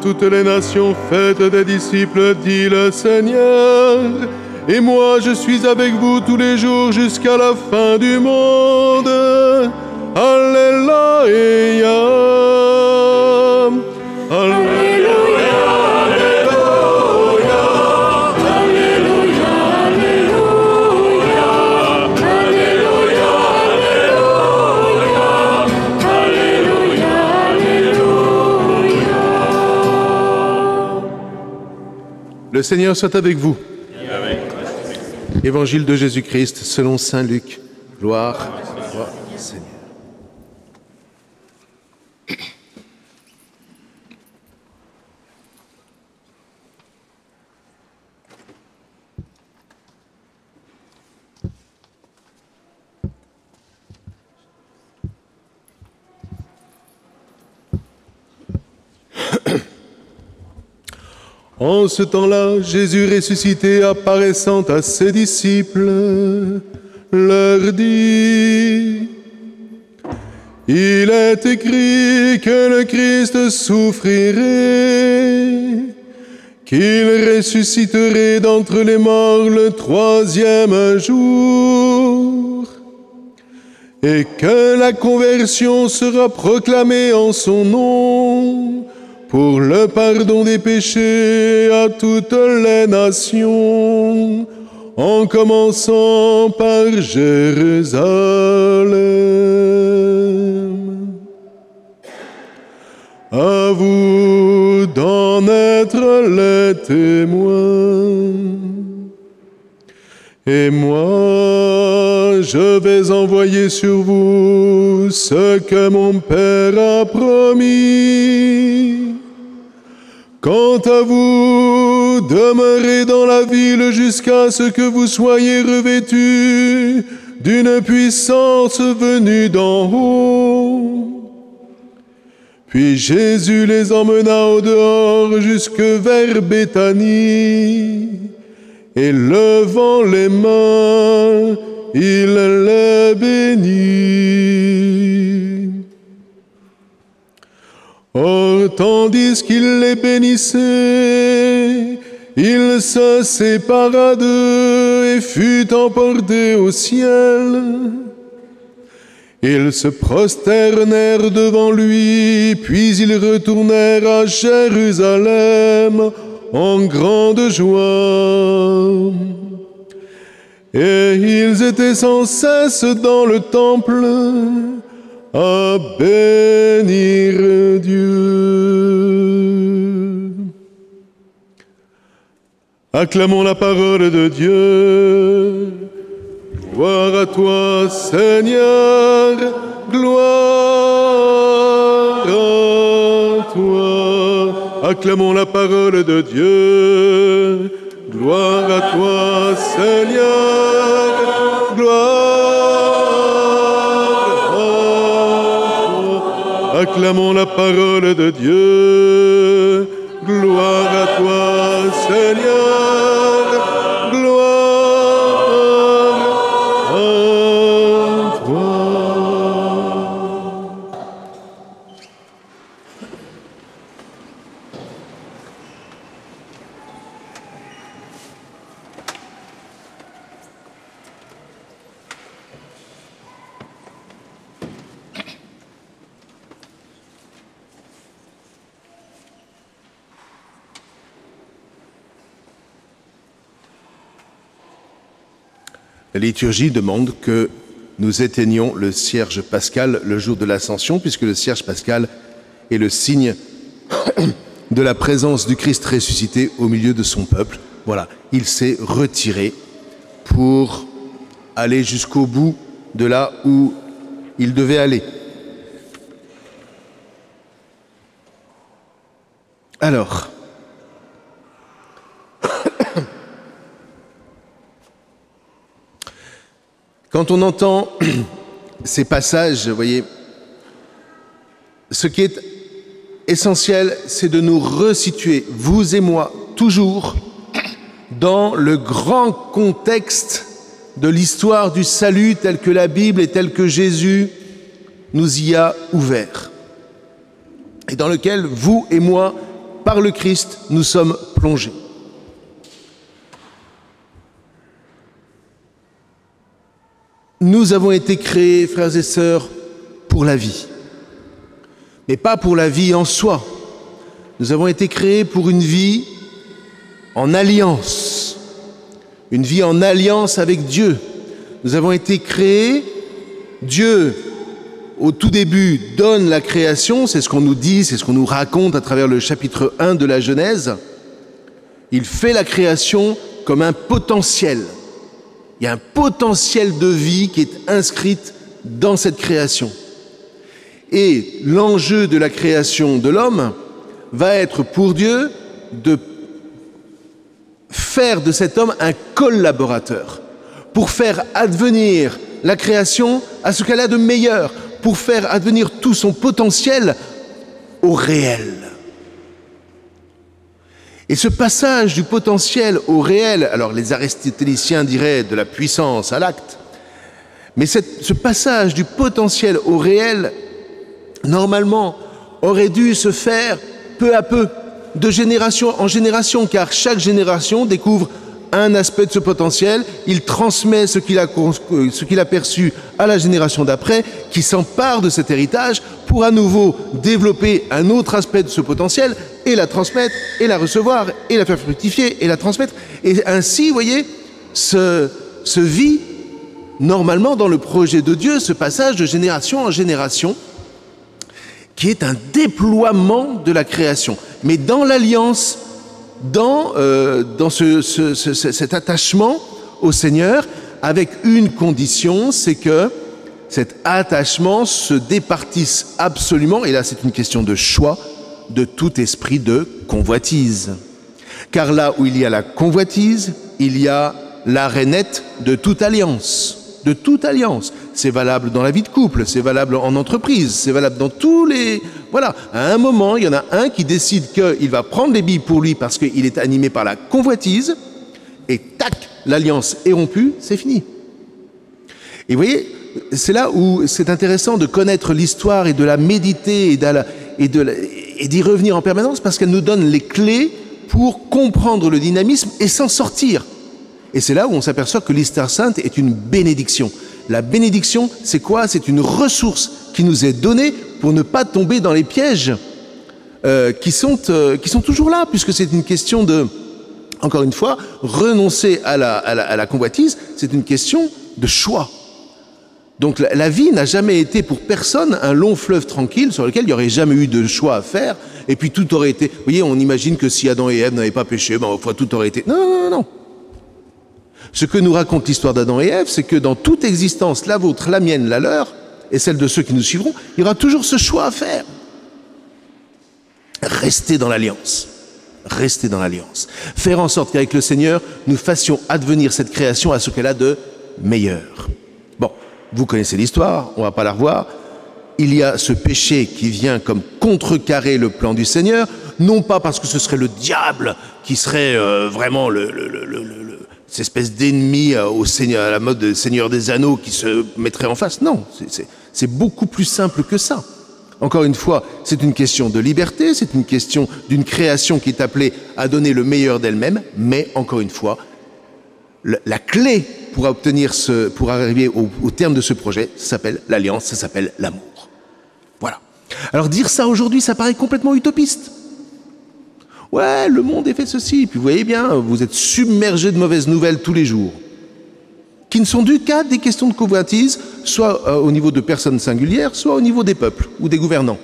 toutes les nations, faites des disciples, dit le Seigneur. Et moi, je suis avec vous tous les jours jusqu'à la fin du monde. Alléluia. Alléluia. Le Seigneur soit avec vous. Évangile de Jésus-Christ selon saint Luc. Gloire à toi, Seigneur. En ce temps-là, Jésus ressuscité, apparaissant à ses disciples, leur dit: Il est écrit que le Christ souffrirait, qu'il ressusciterait d'entre les morts le 3e jour, et que la conversion sera proclamée en son nom, pour le pardon des péchés à toutes les nations, en commençant par Jérusalem. À vous d'en être les témoins. Et moi, je vais envoyer sur vous ce que mon Père a promis. Quant à vous, demeurez dans la ville jusqu'à ce que vous soyez revêtus d'une puissance venue d'en haut. Puis Jésus les emmena au dehors jusque vers Béthanie, et levant les mains, il les bénit. Or, tandis qu'il les bénissait, il se sépara d'eux et fut emporté au ciel. Ils se prosternèrent devant lui, puis ils retournèrent à Jérusalem en grande joie. Et ils étaient sans cesse dans le temple à bénir Dieu. Acclamons la parole de Dieu. Gloire à toi, Seigneur, gloire à toi. Acclamons la parole de Dieu. Gloire à toi, Seigneur, gloire à toi. Acclamons la parole de Dieu. Gloire à toi, Seigneur, gloire à toi. La liturgie demande que nous éteignions le cierge pascal le jour de l'Ascension, puisque le cierge pascal est le signe de la présence du Christ ressuscité au milieu de son peuple. Voilà, il s'est retiré pour aller jusqu'au bout de là où il devait aller. Alors, quand on entend ces passages, vous voyez, ce qui est essentiel, c'est de nous resituer, vous et moi, toujours, dans le grand contexte de l'histoire du salut tel que la Bible et tel que Jésus nous y a ouvert. Et dans lequel vous et moi par le Christ, nous sommes plongés. Nous avons été créés, frères et sœurs, pour la vie, mais pas pour la vie en soi. Nous avons été créés pour une vie en alliance avec Dieu. Nous avons été créés, Dieu, au tout début, donne la création, c'est ce qu'on nous dit, c'est ce qu'on nous raconte à travers le chapitre 1 de la Genèse. Il fait la création comme un potentiel. Il y a un potentiel de vie qui est inscrite dans cette création. Et l'enjeu de la création de l'homme va être pour Dieu de faire de cet homme un collaborateur, pour faire advenir la création à ce qu'elle a de meilleur, pour faire advenir tout son potentiel au réel. Et ce passage du potentiel au réel, alors les aristotéliciens diraient de la puissance à l'acte, mais ce passage du potentiel au réel, normalement, aurait dû se faire peu à peu, de génération en génération, car chaque génération découvre un aspect de ce potentiel, il transmet ce qu'il a perçu à la génération d'après, qui s'empare de cet héritage pour à nouveau développer un autre aspect de ce potentiel et la transmettre, et la recevoir, et la faire fructifier, et la transmettre. Et ainsi, vous voyez, se vit normalement dans le projet de Dieu, ce passage de génération en génération, qui est un déploiement de la création. Mais dans l'alliance, dans cet attachement au Seigneur, avec une condition, c'est que cet attachement se départisse absolument, et là c'est une question de choix, de tout esprit de convoitise. Car là où il y a la convoitise, il y a l'arrêt net de toute alliance. De toute alliance. C'est valable dans la vie de couple, c'est valable en entreprise, c'est valable dans tous les... Voilà, à un moment, il y en a un qui décide qu'il va prendre les billes pour lui parce qu'il est animé par la convoitise, et tac, l'alliance est rompue, c'est fini. Et vous voyez, c'est là où c'est intéressant de connaître l'histoire et de la méditer et d'y revenir en permanence, parce qu'elle nous donne les clés pour comprendre le dynamisme et s'en sortir. Et c'est là où on s'aperçoit que l'Histoire sainte est une bénédiction. La bénédiction, c'est quoi? C'est une ressource qui nous est donnée pour ne pas tomber dans les pièges qui sont toujours là, puisque c'est une question de, encore une fois, renoncer à la convoitise, c'est une question de choix. Donc la vie n'a jamais été pour personne un long fleuve tranquille sur lequel il n'y aurait jamais eu de choix à faire, et puis tout aurait été... Vous voyez, on imagine que si Adam et Ève n'avaient pas péché, tout aurait été... Non. Ce que nous raconte l'histoire d'Adam et Ève, c'est que dans toute existence, la vôtre, la mienne, la leur, et celle de ceux qui nous suivront, il y aura toujours ce choix à faire. Rester dans l'alliance. Rester dans l'alliance. Faire en sorte qu'avec le Seigneur, nous fassions advenir cette création à ce qu'elle a de meilleur. Bon, vous connaissez l'histoire, on ne va pas la revoir. Il y a ce péché qui vient comme contrecarrer le plan du Seigneur, non pas parce que ce serait le diable qui serait vraiment cette espèce d'ennemi au Seigneur, à la mode de Seigneur des Anneaux qui se mettrait en face. Non, c'est beaucoup plus simple que ça. Encore une fois, c'est une question de liberté, c'est une question d'une création qui est appelée à donner le meilleur d'elle-même, mais encore une fois, la clé pour arriver au terme de ce projet, ça s'appelle l'alliance, ça s'appelle l'amour. Voilà. Alors dire ça aujourd'hui, ça paraît complètement utopiste. Ouais, le monde est fait ceci. Puis vous voyez bien, vous êtes submergé de mauvaises nouvelles tous les jours, qui ne sont dues qu'à des questions de convoitise, soit au niveau de personnes singulières, soit au niveau des peuples ou des gouvernants.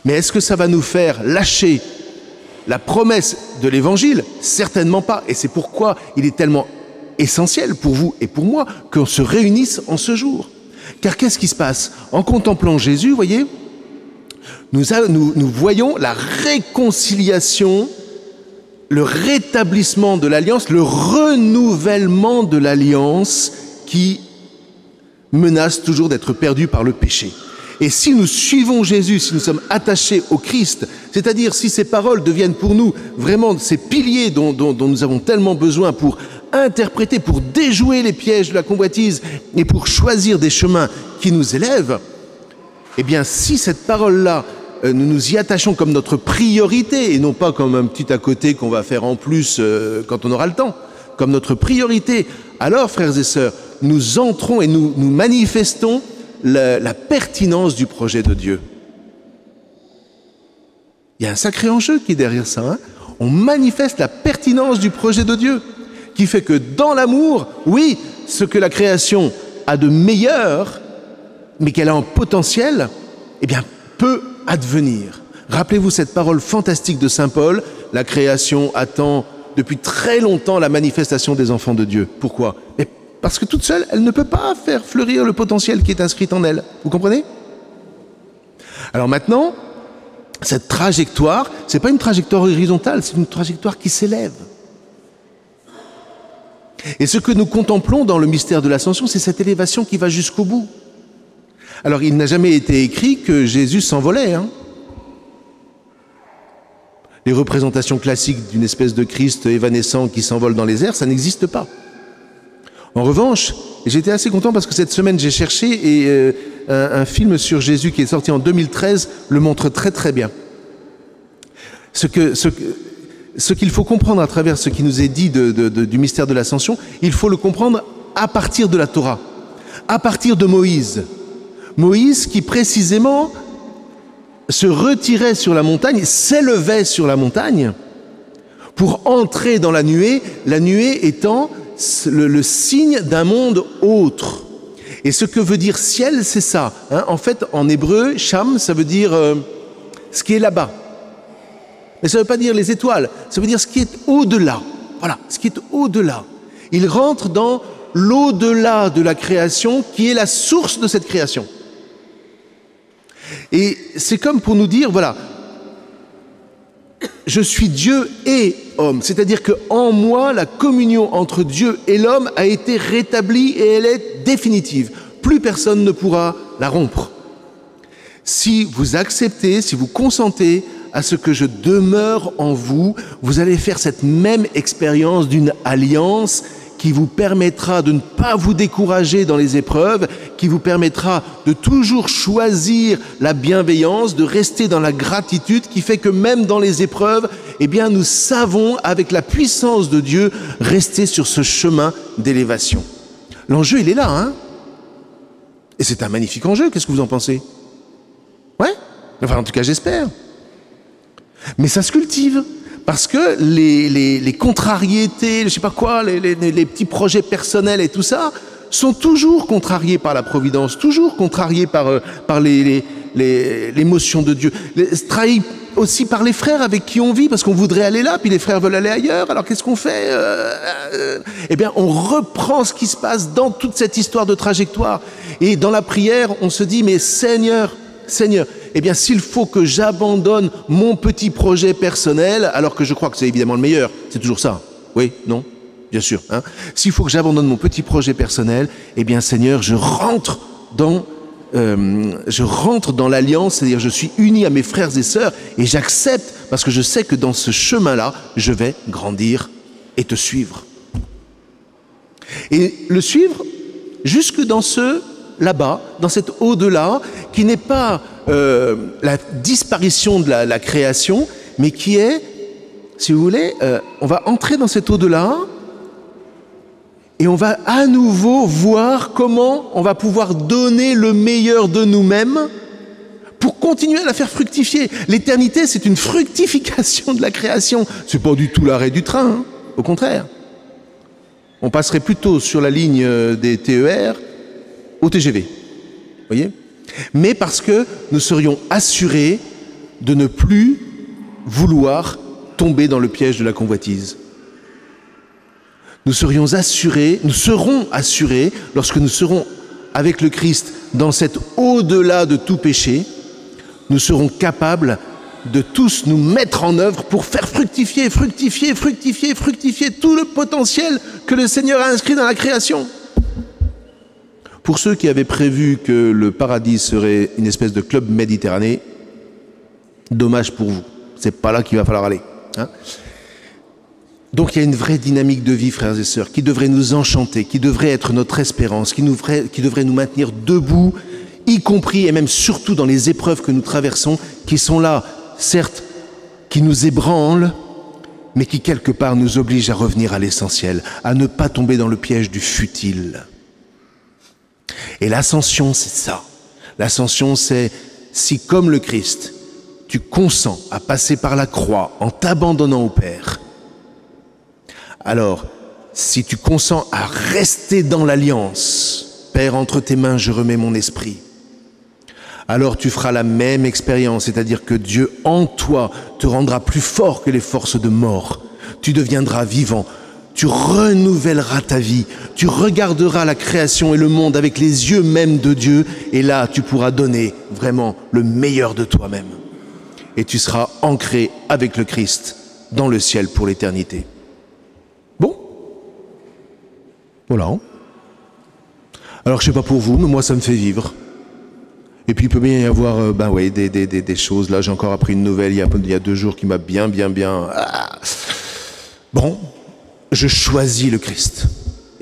Mais est-ce que ça va nous faire lâcher la promesse de l'Évangile? Certainement pas. Et c'est pourquoi il est tellement essentiel pour vous et pour moi qu'on se réunisse en ce jour. Car qu'est-ce qui se passe? En contemplant Jésus, vous voyez, nous voyons la réconciliation, le rétablissement de l'alliance, le renouvellement de l'alliance qui menace toujours d'être perdu par le péché. Et si nous suivons Jésus, si nous sommes attachés au Christ, c'est-à-dire si ces paroles deviennent pour nous vraiment ces piliers dont nous avons tellement besoin pour interpréter, pour déjouer les pièges de la convoitise et pour choisir des chemins qui nous élèvent, eh bien si cette parole-là nous nous y attachons comme notre priorité, et non pas comme un petit à côté qu'on va faire en plus quand on aura le temps, comme notre priorité, alors, frères et sœurs, nous entrons et nous manifestons la pertinence du projet de Dieu. Il y a un sacré enjeu qui est derrière ça. Hein. On manifeste la pertinence du projet de Dieu, qui fait que dans l'amour, oui, ce que la création a de meilleur, mais qu'elle a en potentiel, eh bien, peut advenir. Rappelez-vous cette parole fantastique de saint Paul, la création attend depuis très longtemps la manifestation des enfants de Dieu. Pourquoi ? Parce que toute seule, elle ne peut pas faire fleurir le potentiel qui est inscrit en elle. Vous comprenez ? Alors maintenant, cette trajectoire, ce n'est pas une trajectoire horizontale, c'est une trajectoire qui s'élève. Et ce que nous contemplons dans le mystère de l'Ascension, c'est cette élévation qui va jusqu'au bout. Alors, il n'a jamais été écrit que Jésus s'envolait. Hein. Les représentations classiques d'une espèce de Christ évanescent qui s'envole dans les airs, ça n'existe pas. En revanche, j'étais assez content parce que cette semaine, j'ai cherché et un film sur Jésus qui est sorti en 2013 le montre très très bien. Ce qu'il faut comprendre à travers ce qui nous est dit du mystère de l'Ascension, il faut le comprendre à partir de la Torah, à partir de Moïse. Moïse qui précisément se retirait sur la montagne, s'élevait sur la montagne pour entrer dans la nuée étant le signe d'un monde autre. Et ce que veut dire ciel, c'est ça. Hein. En fait, en hébreu, Sham, ça veut dire ce qui est là-bas. Mais ça ne veut pas dire les étoiles, ça veut dire ce qui est au-delà. Voilà, ce qui est au-delà. Il rentre dans l'au-delà de la création qui est la source de cette création. Et c'est comme pour nous dire, voilà, je suis Dieu et homme. C'est-à-dire qu'en moi, la communion entre Dieu et l'homme a été rétablie et elle est définitive. Plus personne ne pourra la rompre. Si vous acceptez, si vous consentez à ce que je demeure en vous, vous allez faire cette même expérience d'une alliance qui vous permettra de ne pas vous décourager dans les épreuves, qui vous permettra de toujours choisir la bienveillance, de rester dans la gratitude, qui fait que même dans les épreuves, eh bien, nous savons, avec la puissance de Dieu, rester sur ce chemin d'élévation. L'enjeu, il est là, hein ? Et c'est un magnifique enjeu, qu'est-ce que vous en pensez ? Ouais ? Enfin, en tout cas, j'espère. Mais ça se cultive. Parce que les contrariétés, je sais pas quoi, les petits projets personnels et tout ça, sont toujours contrariés par la providence, toujours contrariés par l'émotion de Dieu, trahis aussi par les frères avec qui on vit, parce qu'on voudrait aller là, puis les frères veulent aller ailleurs, alors qu'est-ce qu'on fait ? Eh bien, on reprend ce qui se passe dans toute cette histoire de trajectoire. Et dans la prière, on se dit, mais Seigneur, eh bien, s'il faut que j'abandonne mon petit projet personnel, alors que je crois que c'est évidemment le meilleur, c'est toujours ça. Oui, non ? Bien sûr. Hein ? S'il faut que j'abandonne mon petit projet personnel, eh bien, Seigneur, je rentre dans l'alliance, c'est-à-dire je suis uni à mes frères et sœurs, et j'accepte, parce que je sais que dans ce chemin-là, je vais grandir et te suivre. Et le suivre jusque dans ce là-bas, dans cet au-delà, qui n'est pas la disparition de la création, mais qui est, si vous voulez, on va entrer dans cet au-delà et on va à nouveau voir comment on va pouvoir donner le meilleur de nous-mêmes pour continuer à la faire fructifier. L'éternité, c'est une fructification de la création. C'est pas du tout l'arrêt du train, hein, au contraire. On passerait plutôt sur la ligne des TER au TGV, voyez ? Mais parce que nous serions assurés de ne plus vouloir tomber dans le piège de la convoitise. Nous serons assurés, lorsque nous serons avec le Christ dans cet au-delà de tout péché, nous serons capables de tous nous mettre en œuvre pour faire fructifier tout le potentiel que le Seigneur a inscrit dans la création. Pour ceux qui avaient prévu que le paradis serait une espèce de club méditerranéen, dommage pour vous. C'est pas là qu'il va falloir aller. Hein ? Donc il y a une vraie dynamique de vie, frères et sœurs, qui devrait nous enchanter, qui devrait être notre espérance, qui devrait nous maintenir debout y compris et même surtout dans les épreuves que nous traversons, qui sont là, certes, qui nous ébranlent, mais qui quelque part nous obligent à revenir à l'essentiel, à ne pas tomber dans le piège du futile. Et l'ascension, c'est ça. L'ascension, c'est si, comme le Christ, tu consens à passer par la croix en t'abandonnant au Père, alors, si tu consens à rester dans l'alliance, Père, entre tes mains, je remets mon esprit, alors tu feras la même expérience, c'est-à-dire que Dieu en toi te rendra plus fort que les forces de mort. Tu deviendras vivant, tu renouvelleras ta vie, tu regarderas la création et le monde avec les yeux même de Dieu, et là tu pourras donner vraiment le meilleur de toi-même. Et tu seras ancré avec le Christ dans le ciel pour l'éternité. Bon, voilà. Alors je ne sais pas pour vous, mais moi ça me fait vivre. Et puis il peut bien y avoir des choses. Là j'ai encore appris une nouvelle il y a 2 jours qui m'a bien... Bon, je choisis le Christ.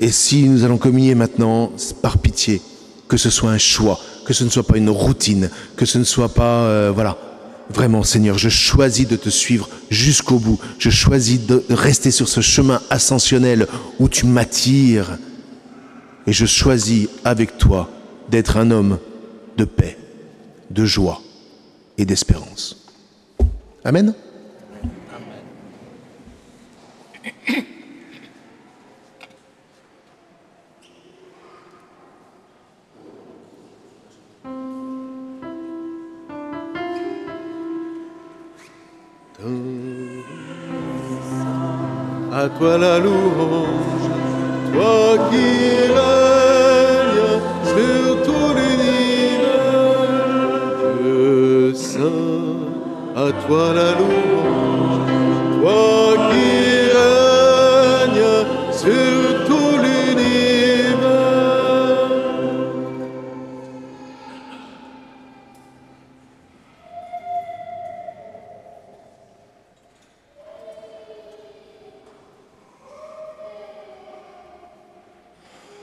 Et si nous allons communier maintenant, par pitié, que ce soit un choix, que ce ne soit pas une routine, que ce ne soit pas... Vraiment, Seigneur, je choisis de te suivre jusqu'au bout. Je choisis de rester sur ce chemin ascensionnel où tu m'attires. Et je choisis avec toi d'être un homme de paix, de joie et d'espérance. Amen. À toi la louange, toi qui règnes sur tout l'univers. Dieu saint, à toi la louange, toi